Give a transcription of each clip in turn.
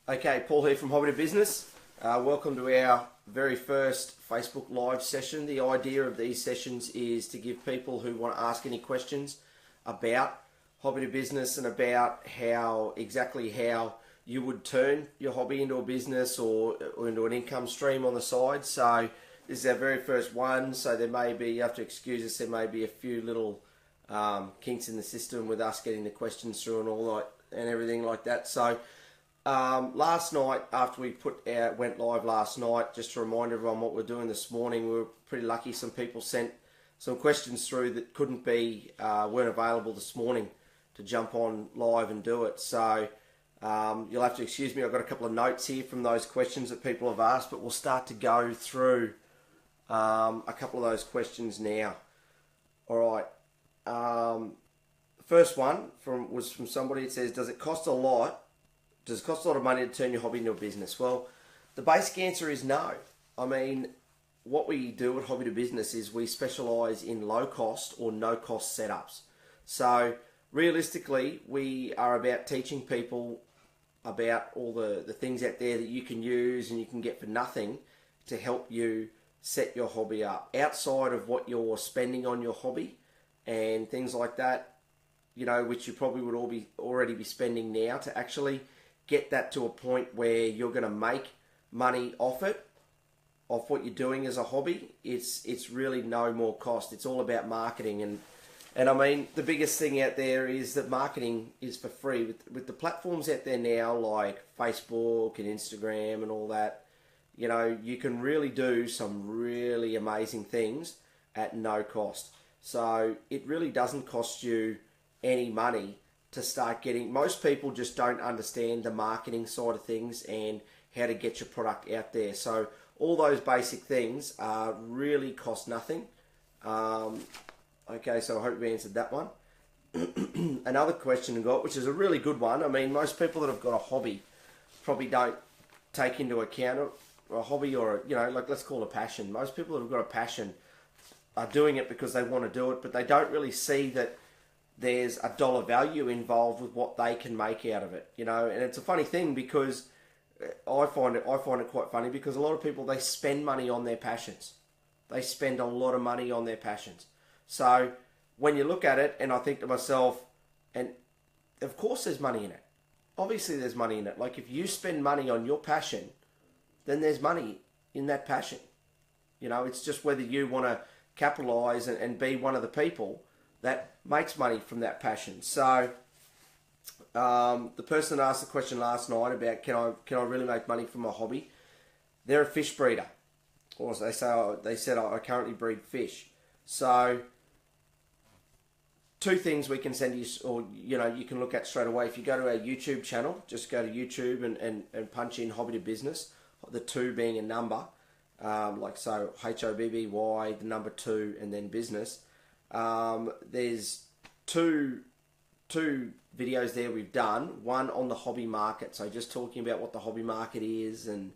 Okay, Paul here from Hobby to Business. Welcome to our very first Facebook Live session. The idea of these sessions is to give people who want to ask any questions about Hobby to Business and about exactly how you would turn your hobby into a business or into an income stream on the side. So this is our very first one, so there may be, you have to excuse us, there may be a few little kinks in the system with us getting the questions through and all that and everything like that. So last night, after we went live last night, just to remind everyone what we're doing this morning, we were pretty lucky. Some people sent some questions through that weren't available this morning to jump on live and do it. So you'll have to excuse me. I've got a couple of notes here from those questions that people have asked, but we'll start to go through a couple of those questions now. All right. First one was from somebody. It says, does it cost a lot of money to turn your hobby into a business? Well, the basic answer is no. I mean, what we do at Hobby to Business is we specialise in low cost or no cost setups. So realistically, we are about teaching people about all the things out there that you can use and you can get for nothing to help you set your hobby up outside of what you're spending on your hobby and things like that, which you probably would already be spending now, to actually get that to a point where you're going to make money off what you're doing as a hobby. It's really no more cost. It's all about marketing, and I mean, the biggest thing out there is that marketing is for free with the platforms out there now, like Facebook and Instagram and all that. You can really do some really amazing things at no cost. So it really doesn't cost you any money to start getting. Most people just don't understand the marketing side of things and how to get your product out there. So all those basic things really cost nothing. Okay, so I hope we answered that one. Another question we got, which is a really good one. I mean, most people that have got a hobby probably don't take into account a hobby or, let's call it a passion. Most people that have got a passion are doing it because they want to do it, but they don't really see that there's a dollar value involved with what they can make out of it, and it's a funny thing because I find it quite funny because a lot of people, they spend money on their passions. They spend a lot of money on their passions. So when you look at it, and I think to myself, and of course there's money in it. Obviously there's money in it. Like, if you spend money on your passion, then there's money in that passion. It's just whether you want to capitalize and be one of the people that makes money from that passion. So the person asked the question last night about can I really make money from my hobby? They're a fish breeder, or they said I currently breed fish. So two things we can send you, or you can look at straight away. If you go to our YouTube channel, just go to YouTube and punch in Hobby to Business, the 2 being a number, like so HOBBY, the number 2, and then business. There's two videos there we've done. One on the hobby market, so just talking about what the hobby market is and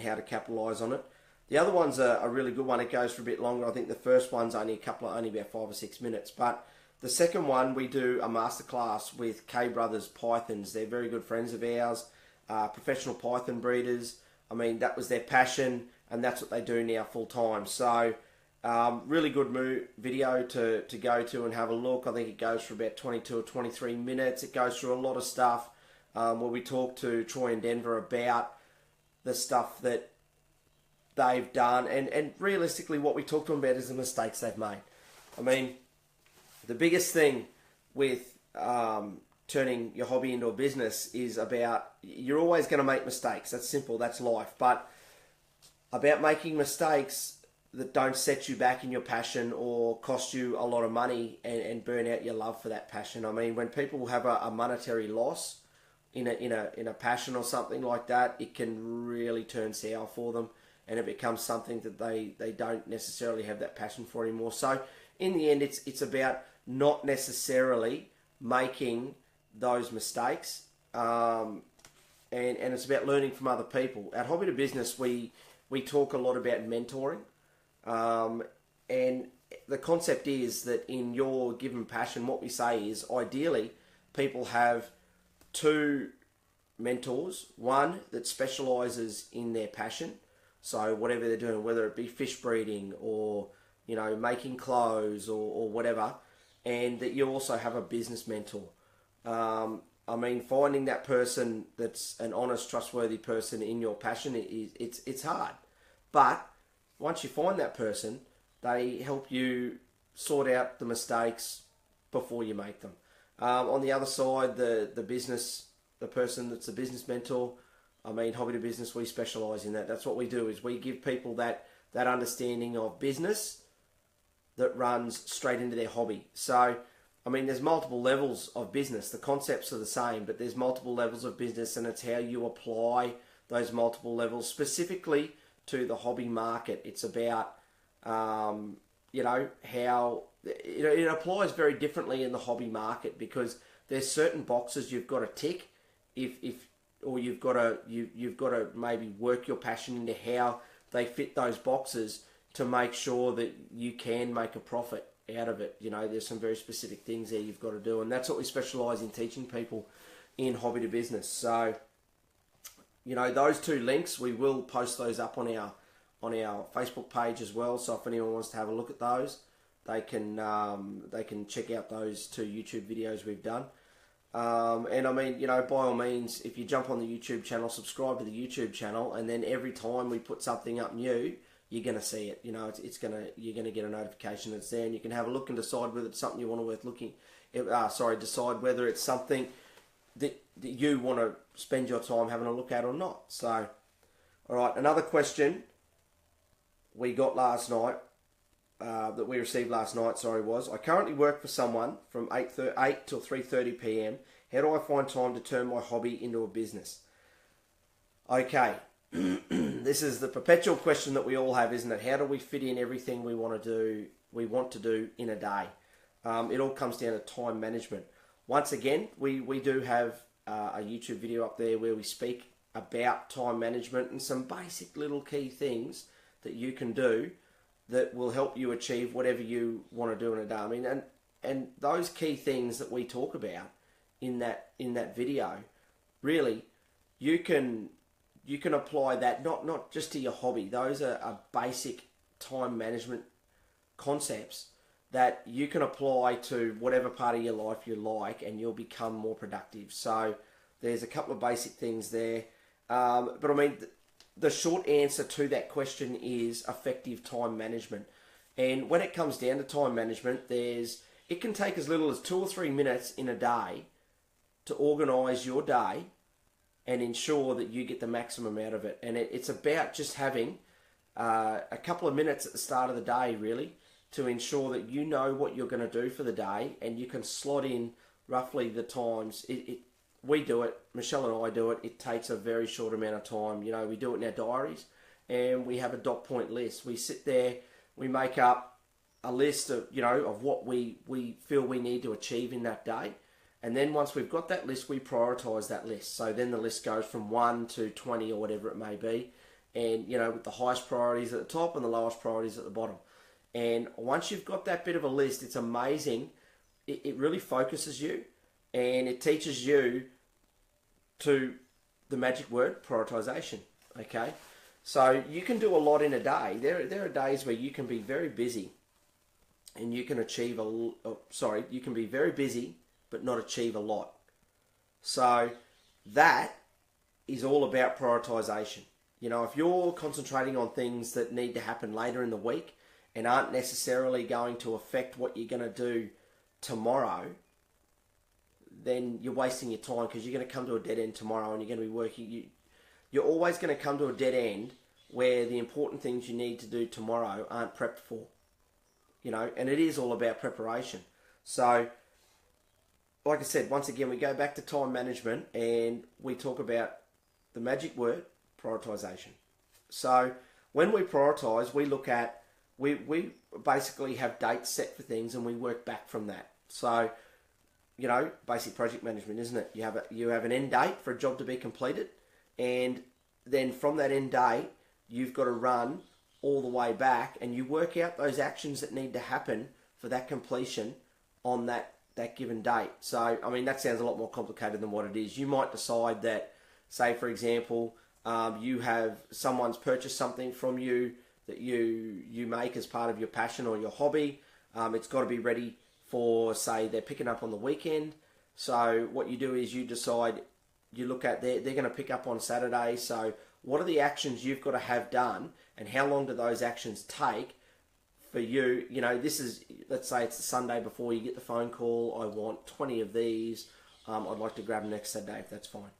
how to capitalize on it. The other one's a really good one. It goes for a bit longer. I think the first one's only about 5 or 6 minutes, but the second one, we do a masterclass with K Brothers Pythons. They're very good friends of ours, professional python breeders. I mean, that was their passion, and that's what they do now full time. So really good video to go to and have a look. I think it goes for about 22 or 23 minutes. It goes through a lot of stuff where we talk to Troy and Denver about the stuff that they've done, and realistically what we talk to them about is the mistakes they've made. I mean, the biggest thing with turning your hobby into a business is about, you're always going to make mistakes. That's simple, that's life. But about making mistakes that don't set you back in your passion or cost you a lot of money and burn out your love for that passion. I mean, when people have a monetary loss in a passion or something like that, it can really turn sour for them, and it becomes something that they don't necessarily have that passion for anymore. So in the end, it's about not necessarily making those mistakes, and it's about learning from other people. At Hobby to Business, we talk a lot about mentoring, and the concept is that in your given passion, what we say is ideally people have two mentors. One that specialises in their passion. So whatever they're doing, whether it be fish breeding or, you know, making clothes or whatever. And that you also have a business mentor. I mean, finding that person that's an honest, trustworthy person in your passion, it's hard. But once you find that person, they help you sort out the mistakes before you make them. On the other side, the person that's a business mentor, I mean, Hobby to Business, we specialise in that. That's what we do, is we give people that understanding of business that runs straight into their hobby. So, I mean, there's multiple levels of business. The concepts are the same, but there's multiple levels of business, and it's how you apply those multiple levels specifically to the hobby market. It's about, you know, how it applies very differently in the hobby market, because there's certain boxes you've got to tick or you've got to maybe work your passion into how they fit those boxes to make sure that you can make a profit out of it. You know, there's some very specific things there you've got to do, and that's what we specialise in teaching people in Hobby to Business. So, you know, those two links, we will post those up on our Facebook page as well. So if anyone wants to have a look at those, they can check out those two YouTube videos we've done. And I mean, you know, by all means, if you jump on the YouTube channel, subscribe to the YouTube channel, and then every time we put something up new, you're going to see it. You know, you're going to get a notification that's there, and you can have a look and decide whether it's something you want to worth looking. Decide whether it's something that you want to spend your time having a look at or not. So, all right, another question we got last night, that we received last night, was, I currently work for someone from 8 till 3:30 p.m. How do I find time to turn my hobby into a business? Okay. This is the perpetual question that we all have, isn't it? How do we fit in everything we want to do in a day? It all comes down to time management. Once again, we do have a YouTube video up there where we speak about time management and some basic little key things that you can do that will help you achieve whatever you want to do in a day. I mean, and those key things that we talk about in that video, really, you can apply that not just to your hobby. Those are basic time management concepts that you can apply to whatever part of your life you like, and you'll become more productive. So there's a couple of basic things there. But I mean, the short answer to that question is effective time management. And when it comes down to time management, it can take as little as 2 or 3 minutes in a day to organise your day and ensure that you get the maximum out of it. And it's about just having a couple of minutes at the start of the day, really, to ensure that you know what you're going to do for the day, and you can slot in roughly the times. We do it, Michelle and I do it. It takes a very short amount of time. You know, we do it in our diaries, and we have a dot point list. We sit there, we make up a list of, you know, of what we feel we need to achieve in that day. And then once we've got that list, we prioritise that list. So then the list goes from 1 to 20 or whatever it may be. And, you know, with the highest priorities at the top and the lowest priorities at the bottom. And once you've got that bit of a list, it's amazing. It really focuses you, and it teaches you to the magic word, prioritization. Okay? So you can do a lot in a day. There are days where you can be very busy, and you can achieve you can be very busy but not achieve a lot. So that is all about prioritization. You know, if you're concentrating on things that need to happen later in the week and aren't necessarily going to affect what you're going to do tomorrow, then you're wasting your time, because you're going to come to a dead end tomorrow, and you're going to be working. You're always going to come to a dead end where the important things you need to do tomorrow aren't prepped for. You know, and it is all about preparation. So, like I said, once again, we go back to time management, and we talk about the magic word, prioritization. So when we prioritize, we look at, we basically have dates set for things, and we work back from that. So, you know, basic project management, isn't it? You have an end date for a job to be completed, and then from that end date, you've got to run all the way back, and you work out those actions that need to happen for that completion on that given date. So, I mean, that sounds a lot more complicated than what it is. You might decide that, say for example, you have someone's purchased something from you that you make as part of your passion or your hobby. It's got to be ready for, say, they're picking up on the weekend. So what you do is you decide, you look at, they're going to pick up on Saturday. So what are the actions you've got to have done, and how long do those actions take for you? You know, this is, let's say it's the Sunday before you get the phone call. I want 20 of these. I'd like to grab them next Saturday if that's fine.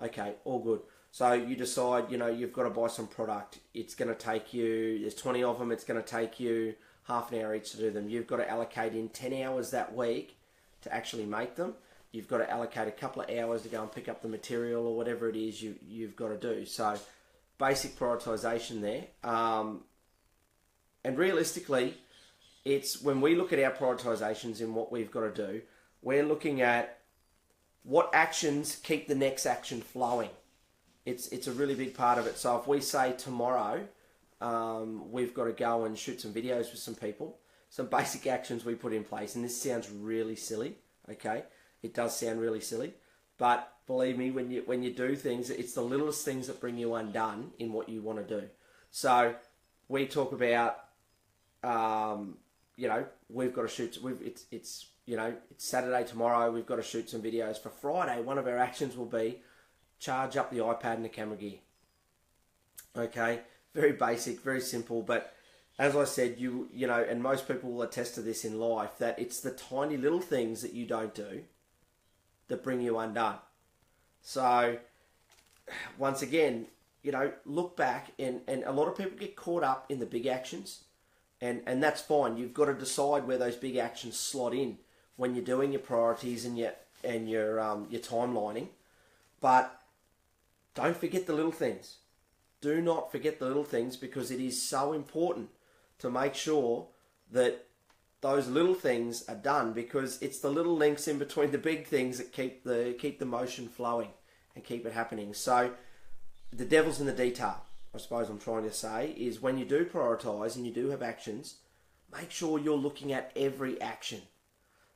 Okay, all good. So you decide, you know, you've got to buy some product. It's going to take you, there's 20 of them, it's going to take you half an hour each to do them. You've got to allocate in 10 hours that week to actually make them. You've got to allocate a couple of hours to go and pick up the material or whatever it is you've got to do. So basic prioritization there. And realistically, it's when we look at our prioritizations and what we've got to do, we're looking at what actions keep the next action flowing. It's a really big part of it. So if we say tomorrow, we've got to go and shoot some videos with some people, some basic actions we put in place. And this sounds really silly, okay? It does sound really silly. But believe me, when you do things, it's the littlest things that bring you undone in what you want to do. So we talk about, you know, we've got to shoot, it's you know, it's Saturday tomorrow, we've got to shoot some videos. For Friday, one of our actions will be charge up the iPad and the camera gear. Okay, very basic, very simple, but as I said, you know, and most people will attest to this in life, that it's the tiny little things that you don't do that bring you undone. So once again, you know, look back, and a lot of people get caught up in the big actions, and that's fine. You've got to decide where those big actions slot in when you're doing your priorities and your timelining. But don't forget the little things. Do not forget the little things, because it is so important to make sure that those little things are done, because it's the little links in between the big things that keep the motion flowing and keep it happening. So the devil's in the detail, I suppose I'm trying to say, is when you do prioritize and you do have actions, make sure you're looking at every action,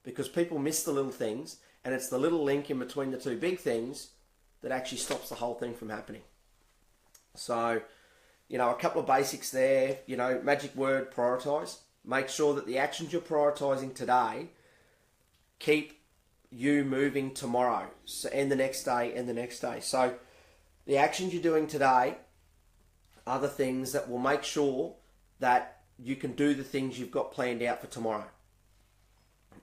because people miss the little things, and it's the little link in between the two big things that actually stops the whole thing from happening. So, you know, a couple of basics there, you know, magic word, prioritize. Make sure that the actions you're prioritizing today keep you moving tomorrow, and the next day and the next day. So the actions you're doing today are the things that will make sure that you can do the things you've got planned out for tomorrow.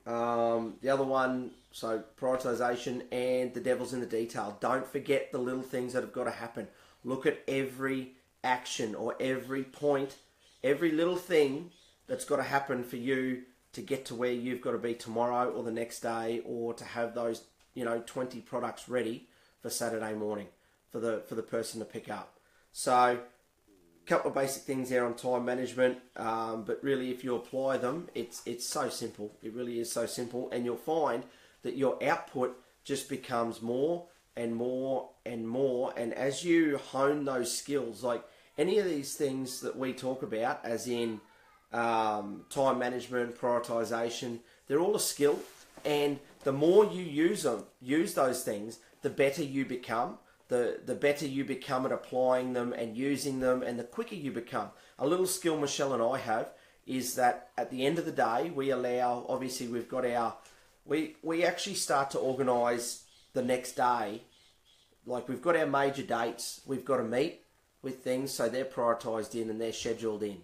The other one, so prioritization and the devil's in the detail. Don't forget the little things that have got to happen. Look at every action or every point, every little thing that's got to happen for you to get to where you've got to be tomorrow or the next day, or to have those, you know, 20 products ready for Saturday morning for the person to pick up. So a couple of basic things there on time management, but really if you apply them, it's so simple. It really is so simple, and you'll find that your output just becomes more and more and more. And as you hone those skills, like any of these things that we talk about, as in time management, prioritization, they're all a skill, and the more you use those things, the better you become. The better you become at applying them and using them, and the quicker you become. A little skill Michelle and I have is that at the end of the day, we allow, obviously we've got our, we actually start to organise the next day. Like we've got our major dates we've got to meet with things, so they're prioritised in and they're scheduled in.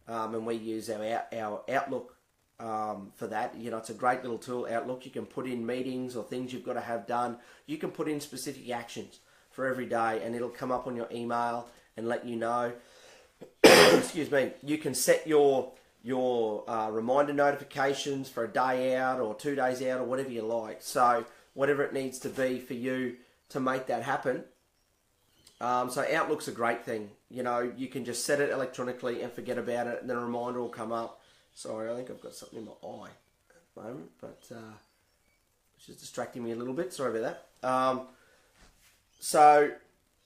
And we use our Outlook for that. You know, it's a great little tool, Outlook. You can put in meetings or things you've got to have done. You can put in specific actions for every day, and it'll come up on your email and let you know. Excuse me. You can set your reminder notifications for a day out or 2 days out or whatever you like. So whatever it needs to be for you to make that happen. So Outlook's a great thing. You know, you can just set it electronically and forget about it, and then a reminder will come up. Sorry, I think I've got something in my eye at the moment, but it's just distracting me a little bit. Sorry about that. So,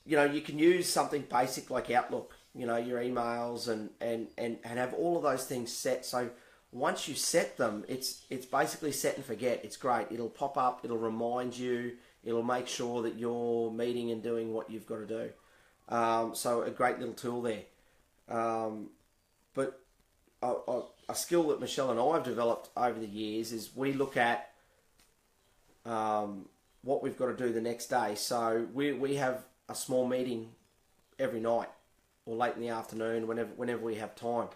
you know, you can use something basic like Outlook, you know, your emails and have all of those things set. So once you set them, it's basically set and forget. It's great. It'll pop up. It'll remind you. It'll make sure that you're meeting and doing what you've got to do. So a great little tool there. But a skill that Michelle and I have developed over the years is we look at what we've got to do the next day. So we have a small meeting every night or late in the afternoon, whenever we have time,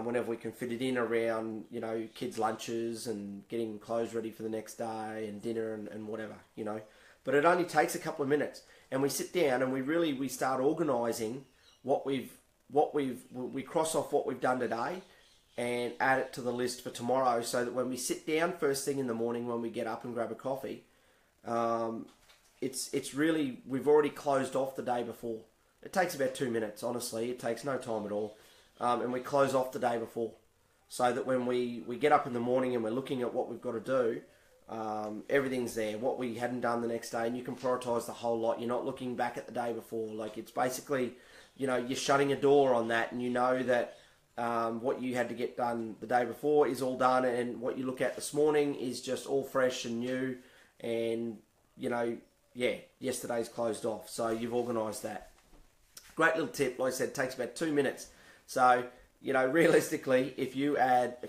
whenever we can fit it in around, kids' lunches and getting clothes ready for the next day and dinner and whatever, But it only takes a couple of minutes, and we sit down and we start organising we cross off what we've done today and add it to the list for tomorrow, so that when we sit down first thing in the morning, when we get up and grab a coffee, it's really, we've already closed off the day before. It takes about 2 minutes, honestly. It takes no time at all. And we close off the day before, so that when we get up in the morning and we're looking at what we've got to do, everything's there, what we hadn't done the next day, and you can prioritise the whole lot. You're not looking back at the day before. Like, it's basically, you're shutting a door on that, and you know that what you had to get done the day before is all done, and what you look at this morning is just all fresh and new, and, yesterday's closed off. So you've organised that. Great little tip. Like I said, it takes about 2 minutes. So, realistically,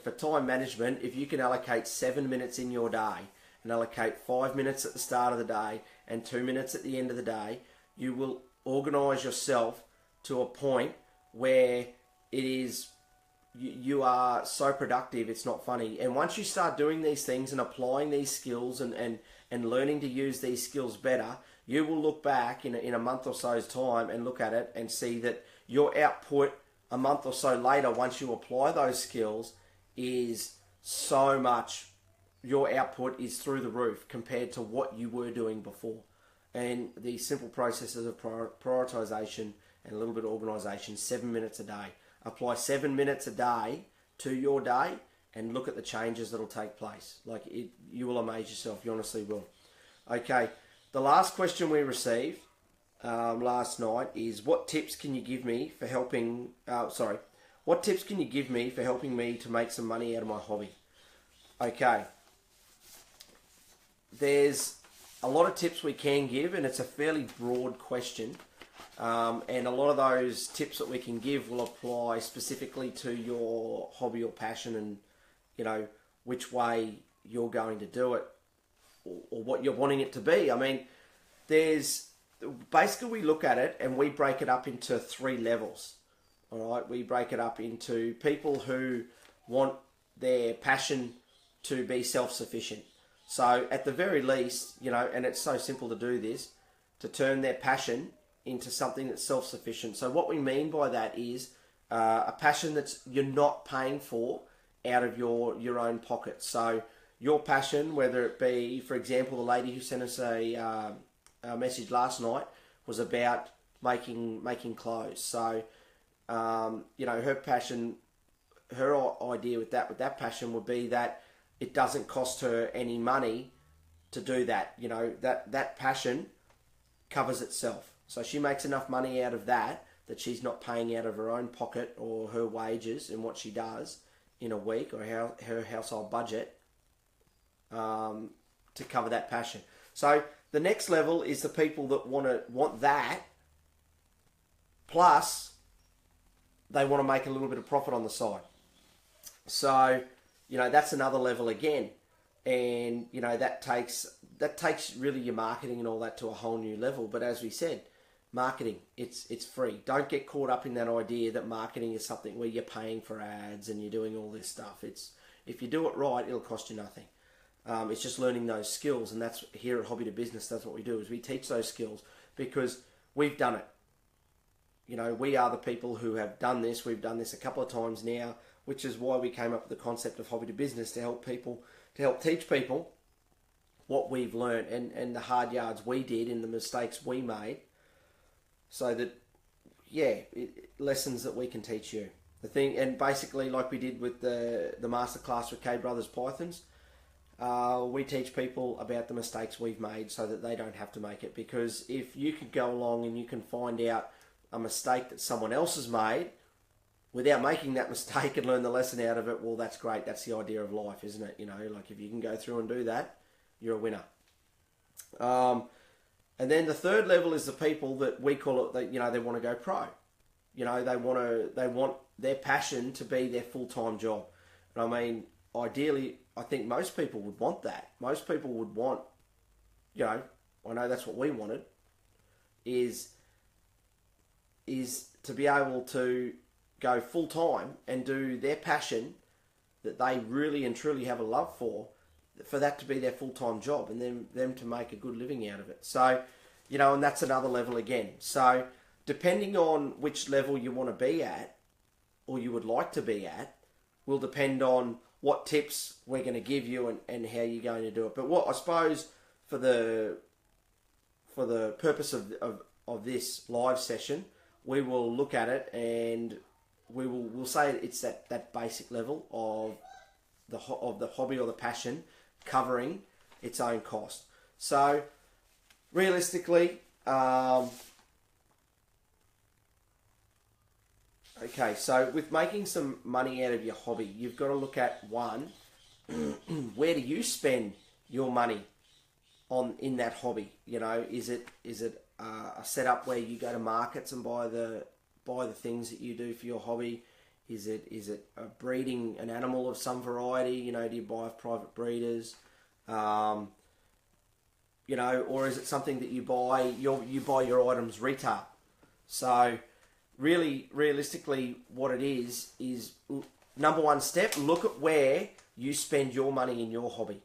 for time management, if you can allocate 7 minutes in your day and allocate 5 minutes at the start of the day and 2 minutes at the end of the day, you will organise yourself to a point where you are so productive, it's not funny. And once you start doing these things and applying these skills and learning to use these skills better, you will look back in a month or so's time and look at it and see that your output a month or so later, once you apply those skills, is so much, your output is through the roof compared to what you were doing before. And the simple processes of prioritization and a little bit of organization, 7 minutes a day. Apply 7 minutes a day to your day and look at the changes that'll take place. You will amaze yourself. You honestly will. Okay, the last question we received last night is, what tips can you give me for helping me to make some money out of my hobby? Okay, there's a lot of tips we can give, and it's a fairly broad question, and a lot of those tips that we can give will apply specifically to your hobby or passion, and which way you're going to do it, or what you're wanting it to be. I mean, basically, we look at it and we break it up into 3 levels. All right, we break it up into people who want their passion to be self-sufficient. So at the very least, and it's so simple to do this, to turn their passion into something that's self-sufficient. So what we mean by that is a passion that you're not paying for out of your own pocket. So your passion, whether it be, for example, the lady who sent us a message last night was about making clothes. So, her passion, her idea with that passion would be that it doesn't cost her any money to do that. That passion covers itself. So she makes enough money out of that she's not paying out of her own pocket or her wages and what she does in a week, or her household budget, to cover that passion. So the next level is the people that want that, plus they want to make a little bit of profit on the side. So, that's another level again. And, that takes really your marketing and all that to a whole new level. But as we said, marketing, it's free. Don't get caught up in that idea that marketing is something where you're paying for ads and you're doing all this stuff. If you do it right, it'll cost you nothing. It's just learning those skills, and that's here at Hobby to Business. That's what we do, is we teach those skills because we've done it. We are the people who have done this. We've done this a couple of times now, which is why we came up with the concept of Hobby to Business, to help teach people what we've learned and the hard yards we did and the mistakes we made, so that lessons that we can teach you. And basically, like we did with the masterclass with K Brothers Pythons. We teach people about the mistakes we've made so that they don't have to make it. Because if you could go along and you can find out a mistake that someone else has made without making that mistake and learn the lesson out of it, well, that's great. That's the idea of life, isn't it? If you can go through and do that, you're a winner. And then the third level is the people that we call it, that, they want to go pro. They want their passion to be their full-time job. And I mean, ideally, I think most people would want that. Most people would want, I know that's what we wanted, is to be able to go full-time and do their passion that they really and truly have a love for that to be their full-time job, and then them to make a good living out of it. So, and that's another level again. So, depending on which level you want to be at, or you would like to be at, will depend on what tips we're going to give you and how you're going to do it. But what I suppose for the purpose of this live session, we will look at it and we'll say it's that basic level of the hobby or the passion covering its own cost. So realistically, okay, so with making some money out of your hobby, you've got to look at one, where do you spend your money in that hobby? Is it a setup where you go to markets and buy the things that you do for your hobby? Is it breeding an animal of some variety? Do you buy private breeders? Or is it something that you buy your items retail? So really, realistically, what it is number one step, look at where you spend your money in your hobby.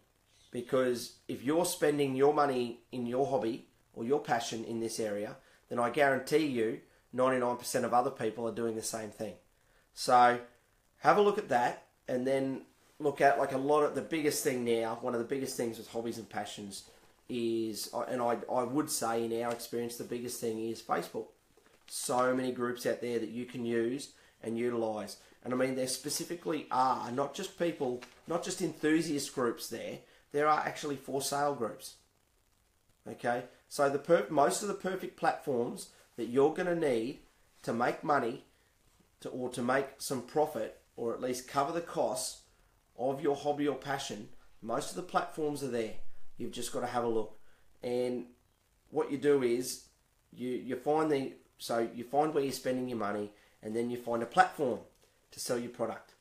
Because if you're spending your money in your hobby or your passion in this area, then I guarantee you 99% of other people are doing the same thing. So have a look at that, and then look at the biggest thing now, one of the biggest things with hobbies and passions is, and I would say in our experience, the biggest thing is Facebook. So many groups out there that you can use and utilize. And I mean, there specifically are not just people, not just enthusiast groups there are actually for sale groups. Okay, so most of the perfect platforms that you're going to need to make money or to make some profit, or at least cover the costs of your hobby or passion, most of the platforms are there. You've just got to have a look. And what you do is you find where you're spending your money, and then you find a platform to sell your product.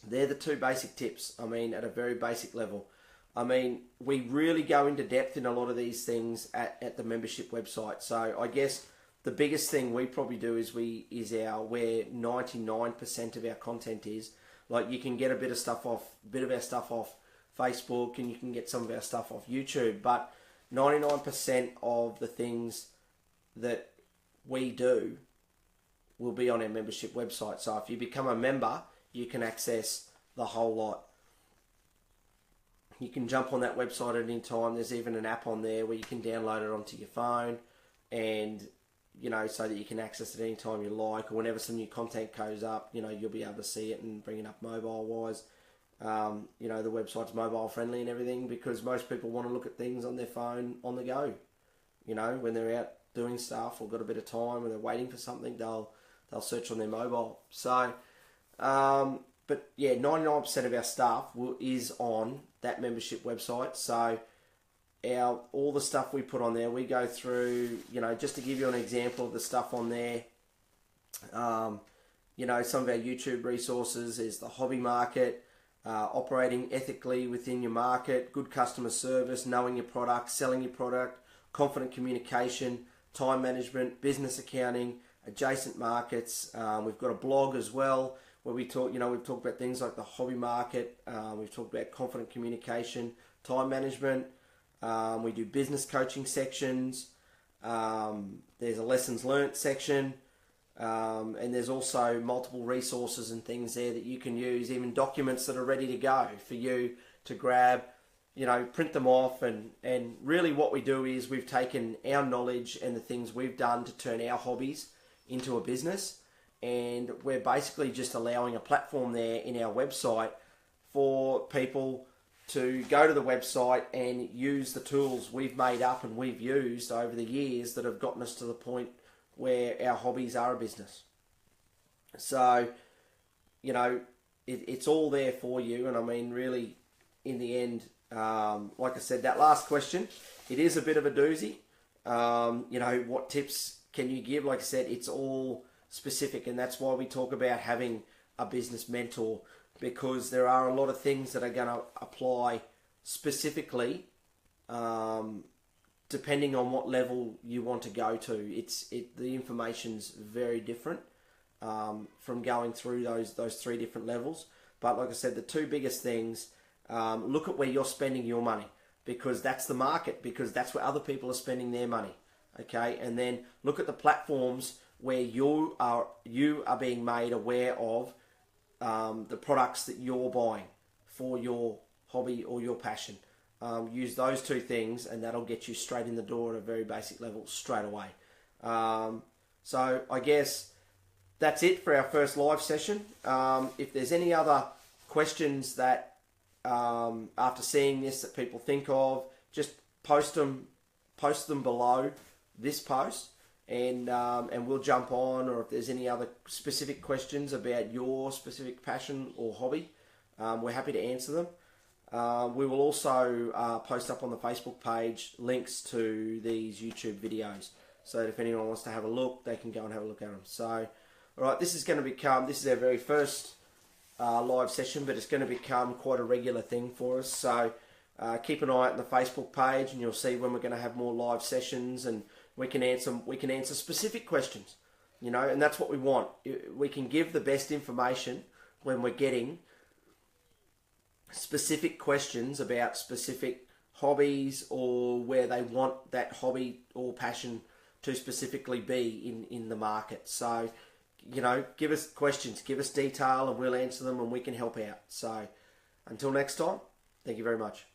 They're the two basic tips. I mean, at a very basic level. I mean, we really go into depth in a lot of these things at the membership website. So I guess the biggest thing we probably do where 99% of our content is. Like, you can get a bit of our stuff off Facebook, and you can get some of our stuff off YouTube, but 99% of the things that we do will be on our membership website. So if you become a member, you can access the whole lot. You can jump on that website at any time. There's even an app on there where you can download it onto your phone, and so that you can access it any time you like, or whenever some new content goes up, you'll be able to see it and bring it up mobile wise. The website's mobile friendly and everything, because most people want to look at things on their phone on the go. When they're out doing stuff or got a bit of time and they're waiting for something, they'll search on their mobile. So, but yeah, 99% of our stuff is on that membership website. So all the stuff we put on there, we go through, just to give you an example of the stuff on there, some of our YouTube resources is the hobby market, operating ethically within your market, good customer service, knowing your product, selling your product, confident communication, time management, business accounting, adjacent markets. We've got a blog as well where we talk, we've talked about things like the hobby market. We've talked about confident communication, time management. We do business coaching sections. There's a lessons learnt section. And there's also multiple resources and things there that you can use, even documents that are ready to go for you to grab, print them off. And really what we do is we've taken our knowledge and the things we've done to turn our hobbies into a business. And we're basically just allowing a platform there in our website for people to go to the website and use the tools we've made up and we've used over the years that have gotten us to the point where our hobbies are a business. So, it's all there for you. And I mean, really, in the end, like I said, that last question, it is a bit of a doozy. You know, what tips can you give? Like I said, it's all specific, and that's why we talk about having a business mentor, because there are a lot of things that are going to apply specifically depending on what level you want to go to. The information's very different from going through those three different levels. But like I said, the two biggest things, look at where you're spending your money, because that's the market, because that's where other people are spending their money. Okay, and then look at the platforms where you are being made aware of the products that you're buying for your hobby or your passion. Use those two things, and that'll get you straight in the door at a very basic level straight away. So I guess that's it for our first live session. If there's any other questions that after seeing this that people think of, just post them below this post, and we'll jump on. Or if there's any other specific questions about your specific passion or hobby, we're happy to answer them. We will also post up on the Facebook page links to these YouTube videos, so that if anyone wants to have a look, they can go and have a look at them. So, all right, this is our very first live session, but it's going to become quite a regular thing for us. So keep an eye out on the Facebook page, and you'll see when we're going to have more live sessions, and we can answer specific questions, you know, and that's what we want. We can give the best information when we're getting specific questions about specific hobbies, or where they want that hobby or passion to specifically be in the market. So, you know, give us questions, give us detail, and we'll answer them, and we can help out. So until next time, thank you very much.